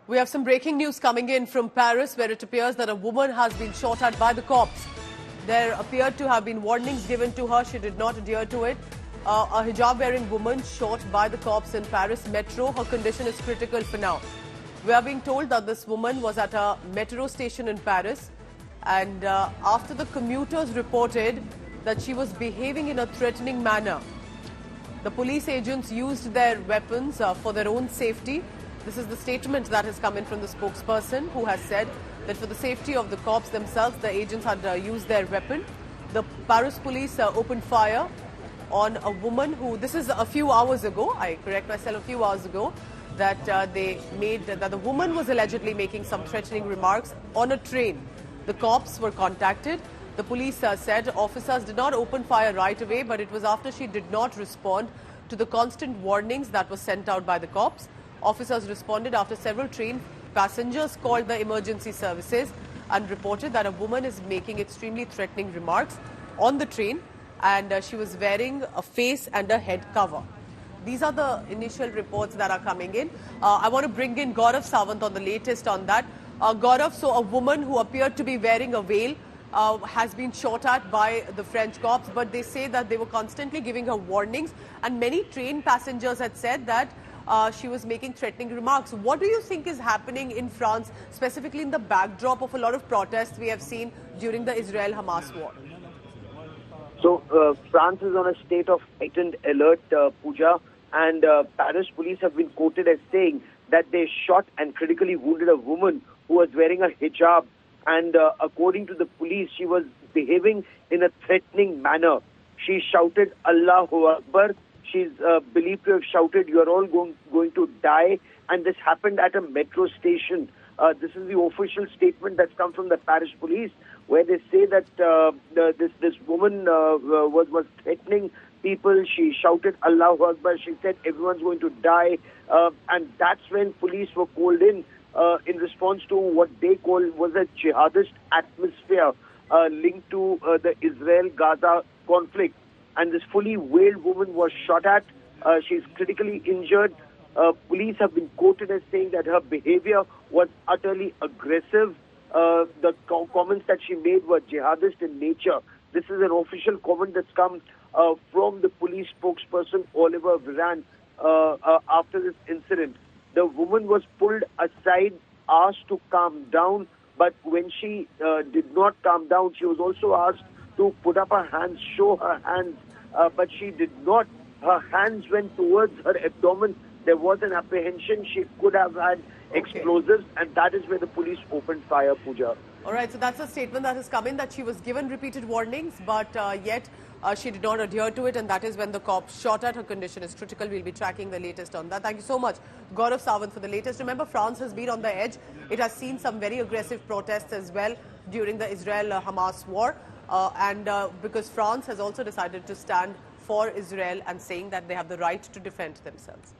We have some breaking news coming in from Paris, where it appears that a woman has been shot at by the cops. There appeared to have been warnings given to her. She did not adhere to it. A hijab-wearing woman shot by the cops in Paris metro. Her condition is critical for now. We are being told that this woman was at a metro station in Paris, and after the commuters reported that she was behaving in a threatening manner, the police agents used their weapons for their own safety. This is the statement that has come in from the spokesperson, who has said that for the safety of the cops themselves, the agents had used their weapon. The Paris police opened fire on a woman who, this is a few hours ago, I correct myself, a few hours ago, that that the woman was allegedly making some threatening remarks on a train. The cops were contacted. The police said officers did not open fire right away, but it was after she did not respond to the constant warnings that were sent out by the cops. Officers responded after several train passengers called the emergency services and reported that a woman is making extremely threatening remarks on the train, and she was wearing a face and a head cover. These are the initial reports that are coming in. I want to bring in Gaurav Sawant on the latest on that. Gaurav, so a woman who appeared to be wearing a veil has been shot at by the French cops, but they say that they were constantly giving her warnings, and many train passengers had said that she was making threatening remarks. What do you think is happening in France, specifically in the backdrop of a lot of protests we have seen during the Israel-Hamas war? So France is on a state of heightened alert, Pooja, and Paris police have been quoted as saying that they shot and critically wounded a woman who was wearing a hijab, and according to the police, she was behaving in a threatening manner. She shouted, "Allahu Akbar." She's believed to have shouted, "You're all going to die," and this happened at a metro station. This is the official statement that's come from the Paris police, where they say that this woman was threatening people. She shouted, "Allahu Akbar." She said, "Everyone's going to die," and that's when police were called in response to what they call was a jihadist atmosphere linked to the Israel-Gaza conflict. And this fully veiled woman was shot at. She's critically injured. Police have been quoted as saying that her behavior was utterly aggressive. The comments that she made were jihadist in nature. This is an official comment that's come from the police spokesperson, Oliver Viran, after this incident. The woman was pulled aside, asked to calm down, but when she did not calm down, she was also asked to put up her hands, show her hands, but she did not. Her hands went towards her abdomen. There was an apprehension she could have had explosives, and that is where the police opened fire, Pooja. All right, so that's a statement that has come in, that she was given repeated warnings, but yet she did not adhere to it, and that is when the cops shot at. Her condition is critical. We'll be tracking the latest on that. Thank you so much, Gaurav Sawant, for the latest. Remember, France has been on the edge. It has seen some very aggressive protests as well during the Israel-Hamas war, and because France has also decided to stand for Israel and saying that they have the right to defend themselves.